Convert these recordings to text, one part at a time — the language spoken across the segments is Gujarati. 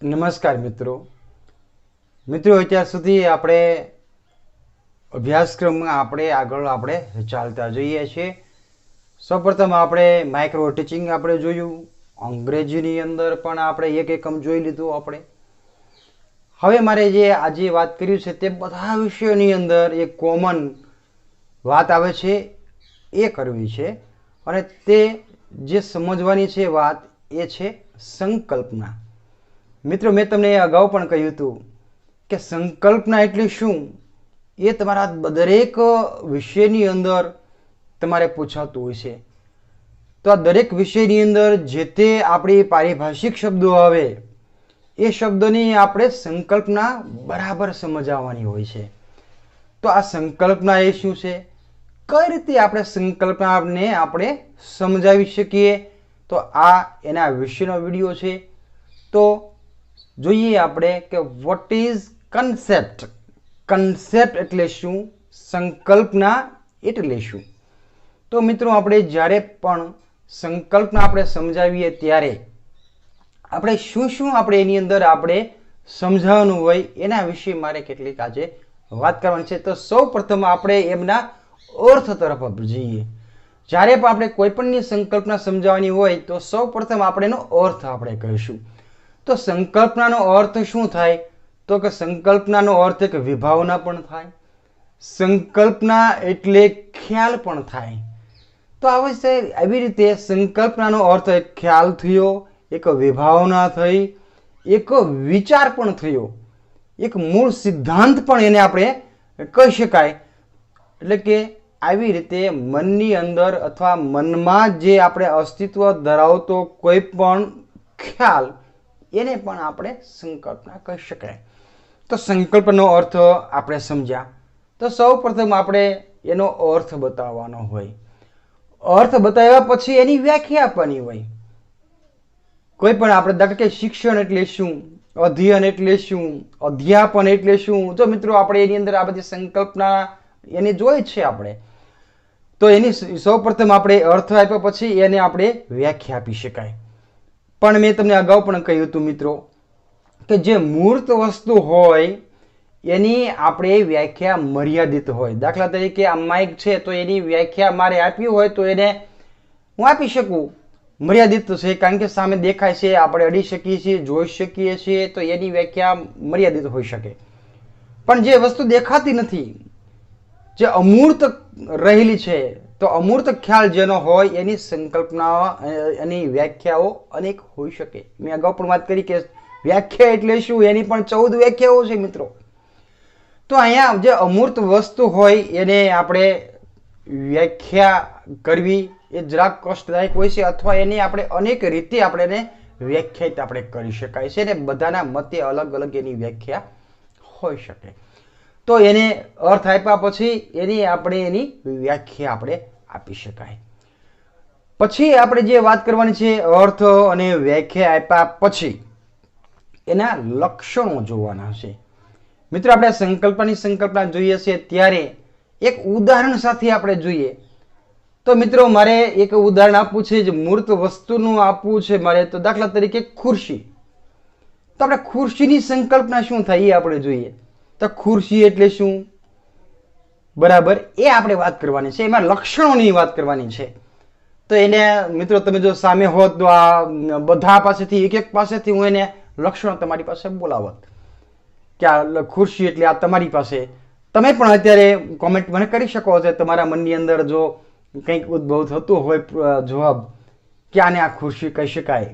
નમસ્કાર મિત્રો અત્યાર સુધી આપણે અભ્યાસક્રમમાં આગળ ચાલતા જઈએ છીએ। સૌપ્રથમ આપણે માઇક્રો ટીચિંગ જોયું, અંગ્રેજીની અંદર પણ આપણે એક એકમ જોઈ લીધું આપણે। હવે મારે જે આજે વાત કર્યું છે તે બધા વિષયોની અંદર એક કોમન વાત આવે છે એ કરવી છે, અને તે જે સમજવાની છે વાત એ છે સંકલ્પના। મિત્રો મેં તમને અગાઉ પણ કહ્યું હતું કે સંકલ્પના એટલે શું એ તમારા દરેક વિષયની અંદર તમારે પૂછાતું હોય છે। તો આ દરેક વિષયની અંદર જે તે આપણી પારિભાષિક શબ્દો આવે એ શબ્દોની આપણે સંકલ્પના બરાબર સમજાવવાની હોય છે। તો આ સંકલ્પના એ શું છે, કઈ રીતે આપણે સંકલ્પનાને આપણે સમજાવી શકીએ, તો આ એના વિશેનો વિડીયો છે। તો જોઈએ આપણે કે વોટ ઇઝ કન્સેપ્ટ। કન્સેપ્ટ એટલે શું, સંકલ્પના એટલે શું। તો મિત્રો આપણે જ્યારે પણ સંકલ્પના આપણે સમજાવીએ ત્યારે આપણે શું શું આપણે એની અંદર આપણે સમજાવવાનું હોય એના વિશે મારે કેટલીક આજે વાત કરવાની છે। તો સૌ પ્રથમ આપણે એમના અર્થ તરફ જઈએ। જ્યારે પણ આપણે કોઈ પણની સંકલ્પના સમજાવવાની હોય તો સૌ પ્રથમ આપણે એનો અર્થ આપણે કહીશું। તો સંકલ્પનાનો અર્થ શું થાય, તો કે સંકલ્પનાનો અર્થ એક વિભાવના પણ થાય, સંકલ્પના એટલે ખ્યાલ પણ થાય। તો આવી રીતે સંકલ્પનાનો અર્થ એક ખ્યાલ થયો, એક વિભાવના થઈ, એક વિચાર પણ થયો, એક મૂળ સિદ્ધાંત પણ એને આપણે કહી શકાય। એટલે કે આવી રીતે મનની અંદર અથવા મનમાં જે આપણે અસ્તિત્વ ધરાવતો કોઈ પણ ખ્યાલ એને પણ આપણે સંકલ્પના કહી શકાય। તો સંકલ્પનો અર્થ આપણે સમજ્યા, તો સૌ પ્રથમ આપણે એનો અર્થ બતાવવાનો હોય। અર્થ બતાવ્યા પછી એની વ્યાખ્યા આપવાની હોય। કોઈ પણ આપણે દાખલા કે શિક્ષણ એટલે શું, અધ્યયન એટલે શું, અધ્યાપન એટલે શું, જો મિત્રો આપણે એની અંદર આ બધી સંકલ્પના એને જોઈ છે આપણે, તો એની સૌ પ્રથમ આપણે અર્થ આપ્યા પછી એને આપણે વ્યાખ્યા આપી શકાય। પણ મેં તમને અગાઉ પણ કહ્યું હતું મિત્રો કે જે મૂર્ત વસ્તુ હોય એની આપણે વ્યાખ્યા મર્યાદિત હોય। દાખલા તરીકે આ માઇક છે તો એની વ્યાખ્યા મારે આપવી હોય તો એને હું આપી શકું, મર્યાદિત છે, કારણ કે સામે દેખાય છે, આપણે અડી શકીએ છીએ, જોઈ શકીએ છીએ, તો એની વ્યાખ્યા મર્યાદિત હોઈ શકે। પણ જે વસ્તુ દેખાતી નથી, જે અમૂર્ત રહેલી છે, તો અમૂર્ત ખ્યાલ જેનો હોય એની સંકલ્પના એની વ્યાખ્યાઓ અનેક હોઈ શકે। મેં અગાઉ પણ વાત કરી કે વ્યાખ્યા એટલે શું, એની પણ 14 વ્યાખ્યાઓ છે મિત્રો। તો અહીંયા જે અમૂર્ત વસ્તુ હોય એને આપણે વ્યાખ્યા કરવી એ જરાક કષ્ટદાયક હોય છે, અથવા એની આપણે અનેક રીતે આપણે એને વ્યાખ્યાયિત આપણે કરી શકાય છે, અને બધાના મતે અલગ અલગ એની વ્યાખ્યા હોઈ શકે। તો એને અર્થ આપ્યા પછી એની વ્યાખ્યા આપણે આપી શકાય। પછી આપણે જે વાત કરવાની છે, અર્થ અને વ્યાખ્યા આપ્યા પછી એના લક્ષણો જોવાના છે। મિત્રો આપણે સંકલ્પના જોઈએ છે ત્યારે એક ઉદાહરણ સાથે આપણે જોઈએ। તો મિત્રો મારે એક ઉદાહરણ આપવું છે, જે મૂર્ત વસ્તુનું આપવું છે મારે, તો દાખલા તરીકે ખુરશી। તો આપણે ખુરશીની સંકલ્પના શું થાય એ આપણે જોઈએ। તો ખુરશી એટલે શું, બરાબર, એ આપણે વાત કરવાની છે, એમાં લક્ષણોની વાત કરવાની છે। તો એને મિત્રો તમે જો સામે હોત તો આ બધા પાસેથી એક પાસેથી હું એને લક્ષણો તમારી પાસે બોલાવત કે આ ખુરશી એટલે આ તમારી પાસે, તમે પણ અત્યારે કોમેન્ટ મને કરી શકો છો। તમારા મનની અંદર જો કંઈક ઉદ્ભવ થતો હોય જવાબ કે આને આ ખુરશી કહી શકાય,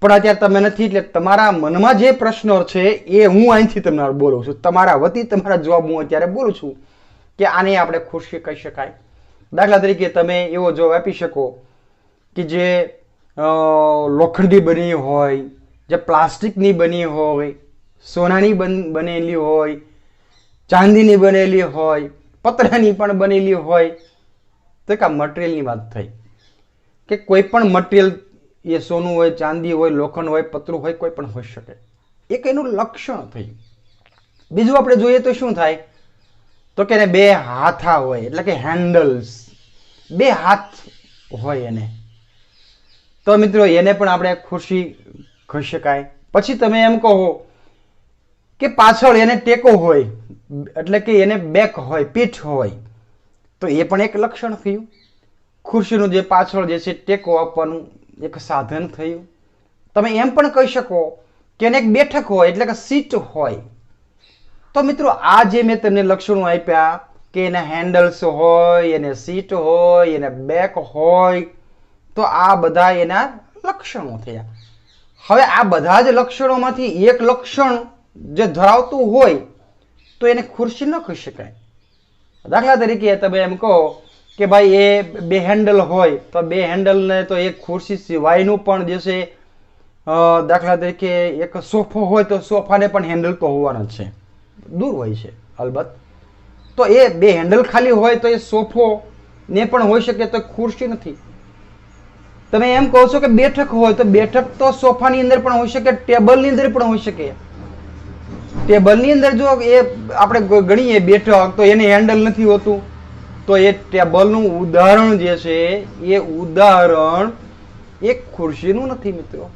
પણ અત્યારે તમે નથી, એટલે તમારા મનમાં જે પ્રશ્નો છે એ હું અહીંથી તમને બોલું છું, તમારા વતી તમારા જવાબ હું અત્યારે બોલું છું કે આને આપણે ખુરશી કહી શકાય। દાખલા તરીકે તમે એવો જવાબ આપી શકો કે જે લોખંડની બની હોય, જે પ્લાસ્ટિકની બની હોય, સોનાની બનેલી હોય, ચાંદીની બનેલી હોય, પતરાની પણ બનેલી હોય। તો કે મટીરિયલની વાત થઈ કે કોઈ પણ મટીરિયલ, એ સોનું હોય, ચાંદી હોય, લોખંડ હોય, પતરું હોય, કોઈ પણ હોઈ શકે, એક એનું લક્ષણ થયું। બીજું આપણે જોઈએ તો શું થાય, તો કે એને 2 હાથા હોય, એટલે કે હેન્ડલ્સ, 2 હાથ હોય એને, તો મિત્રો એને પણ આપણે ખુરશી કહી શકાય। પછી તમે એમ કહો કે પાછળ એને ટેકો હોય, એટલે કે એને બેક હોય, પીઠ હોય, તો એ પણ એક લક્ષણ થયું. ખુરશીનું જે પાછળ જે છે ટેકો આપવાનું એક સાધન થયું. તમે એમ પણ કહી શકો કે એને એક બેઠક હોય, એટલે કે સીટ હોય. તો મિત્રો આ જે મેં તમને લક્ષણો આપ્યા કે એના હેન્ડલ્સ હોય, એને સીટ હોય, એને બેક હોય, તો આ બધા એના લક્ષણો થયા. હવે આ બધા જ લક્ષણોમાંથી એક લક્ષણ જે ધરાવતું હોય તો એને ખુરશી ન કહી શકાય. દાખલા તરીકે તમે એમ કહો કે ભાઈ એ બે હેન્ડલ હોય, તો બે હેન્ડલને તો એક ખુરશી સિવાયનું પણ જે છે, દાખલા તરીકે એક સોફો હોય તો સોફાને પણ હેન્ડલ તો હોવાના જ છે, દૂર હોય છે અલબત્ત. તો એ બે હેન્ડલ ખાલી હોય તો એ સોફો ને પણ હોઈ શકે, તો ખુરશી નથી. તમે એમ કહો છો કે બેઠક હોય, તો બેઠક તો સોફાની અંદર પણ હોઈ શકે, ટેબલની અંદર પણ હોઈ શકે. ટેબલની અંદર જો એ આપણે ગણીએ બેઠક, તો એને હેન્ડલ નથી હોતું, તો એ ટેબલનું ઉદાહરણ જે છે એ ઉદાહરણ એક ખુરશીનું નથી મિત્રો.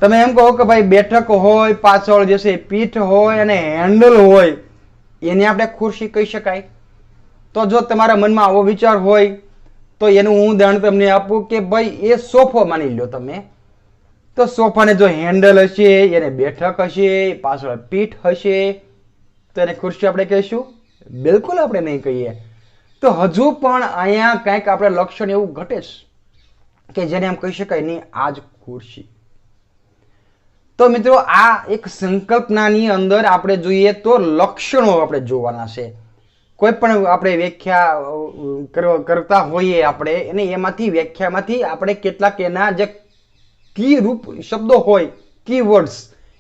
તમે એમ કહો કે ભાઈ બેઠક હોય, પાછળ જે છે પીઠ હોય અને હેન્ડલ હોય, એને આપણે ખુરશી કહી શકાય. તો જો તમારા મનમાં આવો વિચાર હોય તો એનું હું ઉદાહરણ તમને આપું કે ભાઈ એ સોફો માની લો તમે, તો સોફાને જો હેન્ડલ હશે, એને બેઠક હશે, પાછળ પીઠ હશે, તો એને ખુરશી આપણે કહીશું? બિલકુલ આપણે નહીં કહીએ. તો હજુ પણ અહીંયા કંઈક આપણે લક્ષણ એવું ઘટે છે કે જેને એમ કહી શકાય નહીં આ જ ખુરશી. તો મિત્રો આ એક સંકલ્પનાની અંદર આપણે જોઈએ તો લક્ષણો આપણે જોવાના છે. કોઈ પણ આપણે વ્યાખ્યા કરતા હોઈએ આપણે, અને એમાંથી વ્યાખ્યામાંથી આપણે કેટલાક એના જે કી રૂપ શબ્દો હોય, કીવર્ડ્સ,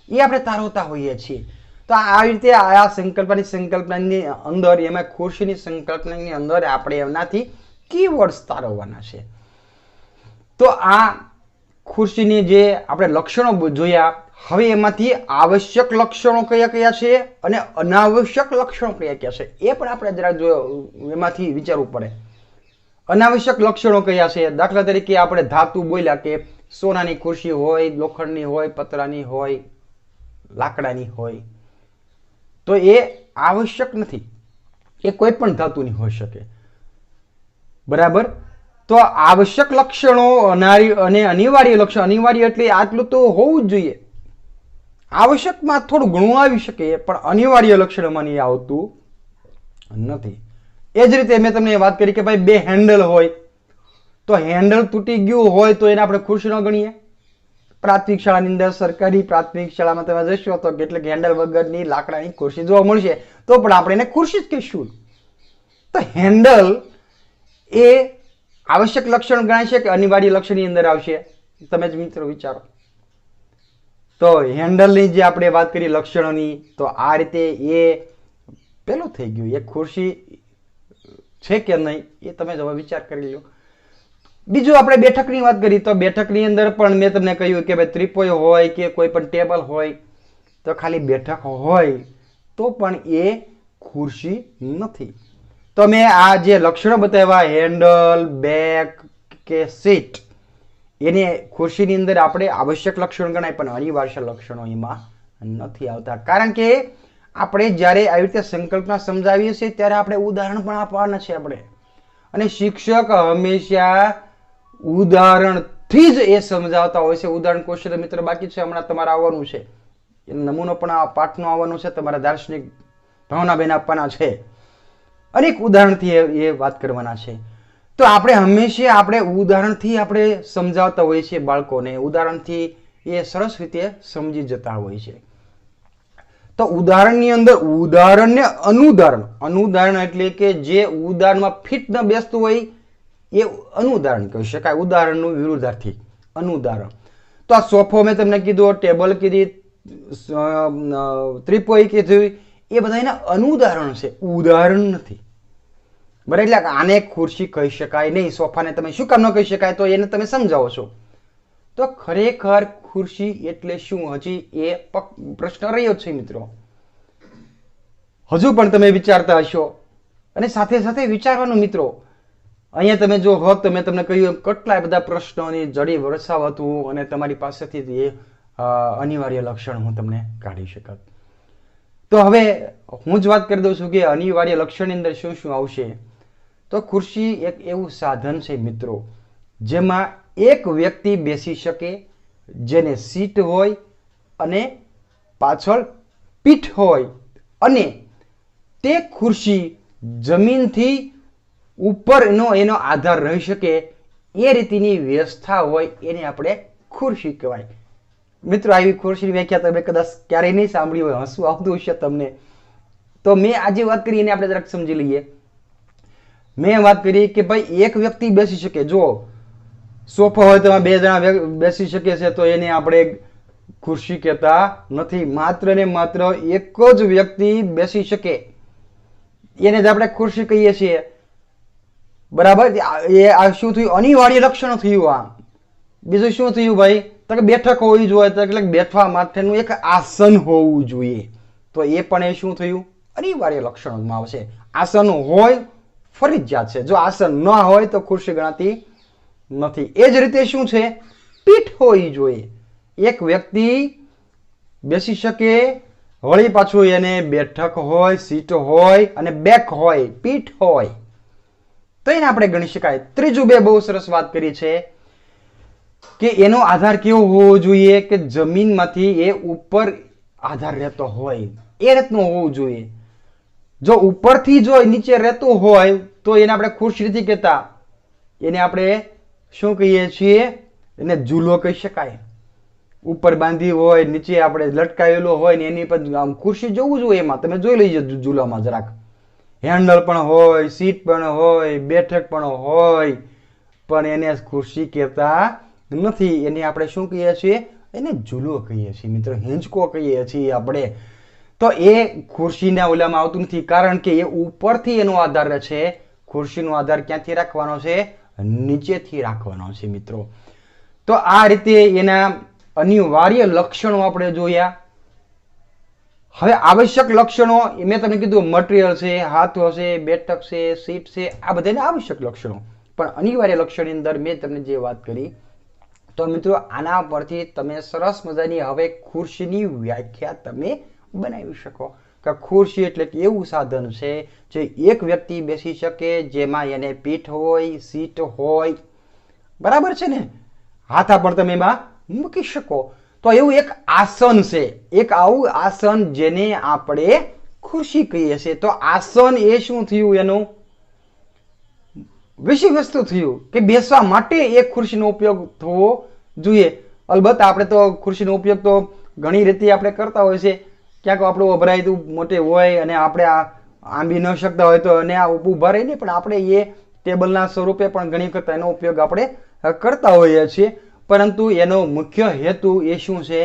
એ આપણે તારવતા હોઈએ છીએ. તો આ રીતે આ સંકલ્પનાની અંદર, એમાં ખુરશીની સંકલ્પનાની અંદર આપણે એમનાથી કીવર્ડ્સ તારવવાના છે. તો આ ખુરશીની જે આપણે લક્ષણો જોયા, હવે એમાંથી આવશ્યક લક્ષણો કયા કયા છે અને અનાવશ્યક લક્ષણો કયા કયા છે એ પણ આપણે જરા એમાંથી વિચારવું પડે. અનાવશ્યક લક્ષણો કયા છે? દાખલા તરીકે આપણે ધાતુ બોલ્યા કે સોનાની ખુરશી હોય, લોખંડની હોય, પતરાની હોય, લાકડાની હોય, તો એ આવશ્યક નથી. એ કોઈ પણ ધાતુની હોઈ શકે, બરાબર. તો આવશ્યક લક્ષણો અને અનિવાર્ય લક્ષણ, અનિવાર્ય એટલે આટલું તો હોવું જ જોઈએ. આવશ્યકમાં થોડું ઘણું આવી શકે, પણ અનિવાર્ય લક્ષણમાં નહીં આવતું નથી. એ જ રીતે મેં તમને વાત કરી કે ભાઈ બે હેન્ડલ હોય, તો હેન્ડલ તૂટી ગયું હોય તો એને આપણે ખુરશી ન ગણીએ. પ્રાથમિક શાળાની અંદર, સરકારી પ્રાથમિક શાળામાં તમે જશો તો કેટલીક હેન્ડલ વગરની લાકડાની ખુરશી જોવા મળશે, તો પણ આપણે એને ખુરશી જ કહીશું. તો હેન્ડલ એ આવશ્યક લક્ષણ ગણાય છે કે અનિવાર્ય લક્ષણની અંદર આવશે? તમે જ મિત્રો વિચારો. તો હેન્ડલની જે આપણે વાત કરી લક્ષણોની, તો આ રીતે એ પેલું થઈ ગયું. એક ખુરશી છે કે નહીં એ તમે જ હવે વિચાર કરી લો. બીજું આપણે બેઠકની વાત કરી, તો બેઠકની અંદર પણ મેં તમને કહ્યું કે ભાઈ ત્રિપોય હોય કે કોઈ પણ ટેબલ હોય, તો ખાલી બેઠક હોય તો પણ એ ખુરશી નથી. તો મેં આ જે લક્ષણો બતાવ્યા, હેન્ડલ, બેક કે સીટ, એને ખુરશીની અંદર આપણે આવશ્યક લક્ષણ ગણાય, પણ અનિવાર્ય લક્ષણો એમાં નથી આવતા. કારણ કે આપણે જ્યારે આવી રીતે સંકલ્પના સમજાવીએ છીએ ત્યારે આપણે ઉદાહરણ પણ આપવાના છે આપણે, અને શિક્ષક હંમેશા ઉદાહરણથી જ એ સમજાવતા હોય છે. ઉદાહરણ ક્વેશ્ચન મિત્ર બાકી છે, હમણાં તમારે આવવાનું છે, નમૂનો પણ આ પાઠનો આવવાનો છે, તમારા દાર્શનિક ભાવનાબેન આપવાના છે, અનેક ઉદાહરણથી એ વાત કરવાના છે. તો આપણે હંમેશા આપણે ઉદાહરણથી આપણે સમજાવતા હોઈએ છીએ બાળકોને, ઉદાહરણથી એ સરસ રીતે સમજી જતા હોય છે. તો ઉદાહરણની અંદર ઉદાહરણને અનુદાહરણ, અનુદાહરણ એટલે કે જે ઉદાહરણમાં ફિટ ન બેસતું હોય એ અનુદાહરણ કહી શકાય. ઉદાહરણનું વિરુદ્ધાર્થી અનુદાહરણ. તો આ સોફો મેં તમને કીધું, ટેબલ કીધી, ત્રિપોઈ કીધું, એ બધા એના અનુદાહરણ છે, ઉદાહરણ નથી. બરાબર. એટલે આને ખુરશી કહી શકાય નહીં. સોફાને તમે શું કામ ન કહી શકાય? તો એને તમે સમજાવો છો. તો ખરેખર ખુરશી એટલે શું? હજી એ પ્રશ્ન રહ્યો છે મિત્રો. હજુ પણ તમે વિચારતા હશો, અને સાથે સાથે વિચારવાનું મિત્રો. અહીંયા તમે જો હોત તો મેં તમને કહ્યું કેટલાય બધા પ્રશ્નોની જડી વરસાવ હતું, અને તમારી પાસેથી અનિવાર્ય લક્ષણ હું તમને કાઢી શકત. તો હવે હું જ વાત કરી દઉં છું કે અનિવાર્ય લક્ષણની અંદર શું શું આવશે. તો ખુરશી એક એવું સાધન છે મિત્રો, જેમાં એક વ્યક્તિ બેસી શકે, જેને સીટ હોય અને પાછળ પીઠ હોય, અને તે ખુરશી જમીનથી ઉપરનો એનો આધાર રહી શકે એ રીતની વ્યવસ્થા હોય, એને આપણે ખુરશી કહેવાય. મિત્રો, આવી ખુરશીની વ્યાખ્યા તમે કદાચ ક્યારેય નહીં સાંભળી હોય, હસવું આવતું હશે તમને. તો મેં આજે વાત કરી એને આપણે જરાક સમજી લઈએ. મેં વાત કરી કે ભાઈ એક વ્યક્તિ બેસી શકે. જો સોફા હોય તો 2 જણા બેસી શકે છે, તો એને આપણે ખુરશી કહેતા નથી. માત્ર ને માત્ર એક જ વ્યક્તિ બેસી શકે, એને જ આપણે ખુરશી કહીએ છીએ. બરાબર. એ આ શું થયું? અનિવાર્ય લક્ષણ થયું. આ બીજું શું થયું ભાઈ? તો કે બેઠક હોવી જોઈએ, તો એટલે બેઠવા માટેનું એક આસન હોવું જોઈએ. તો એ પણ એ શું થયું? અનિવાર્ય લક્ષણોમાં આવશે. આસન હોય ફરજિયાત છે. જો આસન ન હોય તો ખુરશી ગણાતી નથી. એ જ રીતે શું છે? પીઠ હોવી જોઈએ. એક વ્યક્તિ બેસી શકે, વળી પાછું એને બેઠક હોય, સીટ હોય અને બેક હોય, પીઠ હોય, તો એને આપણે ગણી શકાય. ત્રીજું બે બહુ સરસ વાત કરી છે કે એનો આધાર કેવો હોવો જોઈએ? કે જમીનમાંથી એ ઉપર આધાર રહેતો હોય એ રીતનું હોવું જોઈએ. જો ઉપરથી જો નીચે રહેતું હોય તો એને આપણે ખુરશી નથી કહેતા, એને આપણે શું કહીએ છીએ? એને ઝૂલો કહી શકાય. ઉપર બાંધી હોય, નીચે આપણે લટકાવેલો હોય ને એની પર આમ ખુરશી જોવું જોઈએ. એમાં તમે જોઈ લેજો ઝૂલામાં જરાક હેન્ડલ પણ હોય, સીટ પણ હોય, બેઠક પણ હોય, પણ એને ખુરશી કહેતા નથી. એને આપણે શું કહીએ છીએ? એને ઝૂલો કહીએ છીએ મિત્રો, હિંચકો કહીએ છીએ આપણે. તો એ ખુરશીના ઓલામાં આવતું નથી, કારણ કે એ ઉપરથી એનો આધાર છે. ખુરશીનો આધાર ક્યાંથી રાખવાનો છે? નીચેથી રાખવાનો છે મિત્રો. તો આ રીતે એના અનિવાર્ય લક્ષણો આપણે જોયા. હવે આવશ્યક લક્ષણો મેં તમને કીધું, મટીરિયલ છે, હાથ હશે, બેઠક છે, સીટ છે, આ બધાને આવશ્યક લક્ષણો. પણ અનિવાર્ય લક્ષણની અંદર મેં તમને જે વાત કરી, તો મિત્રો આના પરથી તમે સરસ મજાની હવે ખુરશીની વ્યાખ્યા તમે બનાવી શકો કે ખુરશી એટલે કે એવું સાધન છે જે એક વ્યક્તિ બેસી શકે, જેમાં એને પીઠ હોય, સીટ હોય, બરાબર છે ને, હાથા પણ તમે એમાં મૂકી શકો. તો એવું એક આસન છે, એક આવું આસન જેને આપણે ખુરશી કહીએ છીએ. તો આસન એ શું થયું? એનું વિષય વસ્તુ થયું કે બેસવા માટે એક ખુરશીનો ઉપયોગ થવો જોઈએ. અલબત્ત આપણે તો ખુરશીનો ઉપયોગ તો ઘણી રીતે આપણે કરતા હોય છે. ક્યાંક આપણું અભરાયું મોટે હોય અને આપણે આંબી ન શકતા હોય તો એને ઊભા રહીને પણ આપણે એ ટેબલના સ્વરૂપે પણ ઘણી વખત એનો ઉપયોગ આપણે કરતા હોઈએ છીએ. પરંતુ એનો મુખ્ય હેતુ એ શું છે?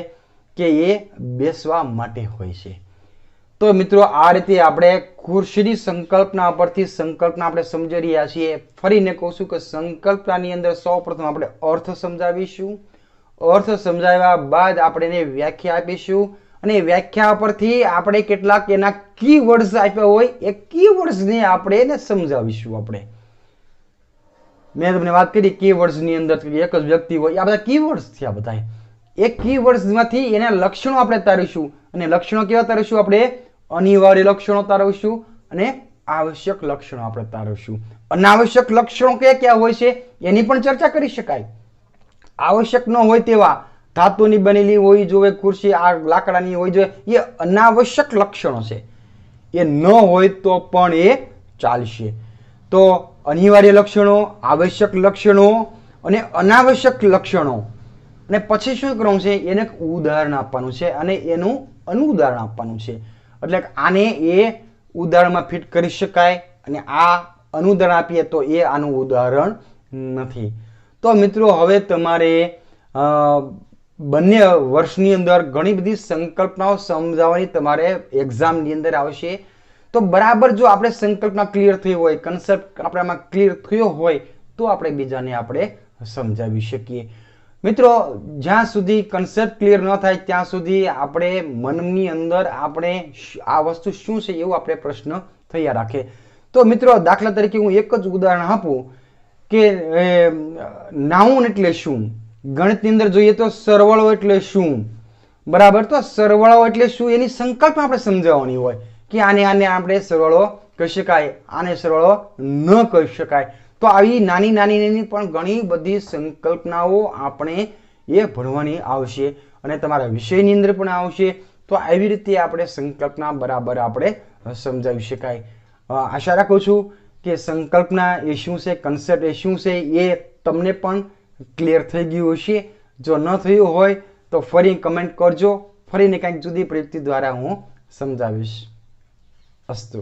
કે એ બેસવા માટે હોય છે. તો મિત્રો આ રીતે આપણે ખુરશીની સંકલ્પના પરથી સંકલ્પના આપણે સમજી રહ્યા છીએ. ફરીને કહું છું કે સંકલ્પનાની અંદર સૌપ્રથમ આપણે અર્થ સમજાવીશું. અર્થ સમજાવ્યા બાદ આપણે એને વ્યાખ્યા આપીશું, અને વ્યાખ્યા પરથી આપણે કેટલાક એના કીવર્ડ્સ આપ્યા હોય એ કીવર્ડ્સને આપણે એને સમજાવીશું. આપણે મેં તમને વાત કરી કીવર્ડ્સની અંદર એક જ વ્યક્તિ હોય, આ બધા કીવર્ડ્સ થયા બધા. એ કીવર્ડ્સમાંથી એના લક્ષણો આપણે તારીશું, અને લક્ષણો કેવા તારીશું? આપણે અનિવાર્ય લક્ષણો તારવીશું અને આવશ્યક લક્ષણો આપણે તારવીશું. અનાવશ્યક લક્ષણો કયા કયા હોય છે એની પણ ચર્ચા કરી શકાય. આવશ્યક ન હોય તેવા, ધાતુની બનેલી હોય જોઈએ ખુરશી, આ લાકડાની હોય જોઈએ, એ અનાવશ્યક લક્ષણો છે. એ ન હોય તો પણ એ ચાલશે. તો અનિવાર્ય લક્ષણો, આવશ્યક લક્ષણો અને અનાવશ્યક લક્ષણો, અને પછી શું કરવાનું છે? એને એક ઉદાહરણ આપવાનું છે અને એનું અનુદાહરણ આપવાનું છે. એટલે આને એ ઉદાહરણમાં ફિટ કરી શકાય અને આ અનુદાહરણ આપીએ તો એ આનું ઉદાહરણ નથી. તો મિત્રો હવે તમારે બંને વર્ષની અંદર ઘણી બધી સંકલ્પનાઓ સમજાવવાની તમારે એક્ઝામની અંદર આવશે. તો બરાબર જો આપણે સંકલ્પના ક્લિયર થઈ હોય, કન્સેપ્ટ આપણામાં ક્લિયર થયો હોય, તો આપણે બીજાને આપણે સમજાવી શકીએ. મિત્રો જ્યાં સુધી કન્સેપ્ટ ક્લિયર ન થાય ત્યાં સુધી આપણે મનની અંદર આપણે આ વસ્તુ શું છે એવું આપણે પ્રશ્ન થયા રાખે. તો મિત્રો દાખલા તરીકે હું એક જ ઉદાહરણ આપું કે નાઉન એટલે શું? ગણિતની અંદર જોઈએ તો સરવાળો એટલે શું? બરાબર. તો સરવાળો એટલે શું એની સંકલ્પના આપણે સમજાવવાની હોય કે આને આને આપણે સરવાળો કહી શકાય, આને સરવાળો ન કહી શકાય. તો આવી નાની નાની પણ ઘણી બધી સંકલ્પનાઓ આપણે એ ભણવાની આવશે અને તમારા વિષયની અંદર પણ આવશે. તો આવી રીતે આપણે સંકલ્પના બરાબર આપણે સમજાવી શકાય. આશા રાખું છું કે સંકલ્પના એ શું છે, કન્સેપ્ટ એ શું છે એ તમને પણ ક્લિયર થઈ ગયું હશે. જો ન થયું હોય તો ફરી કમેન્ટ કરજો, ફરીને કંઈક જુદી પ્રયુક્તિ દ્વારા હું સમજાવીશ. અસ્તુ.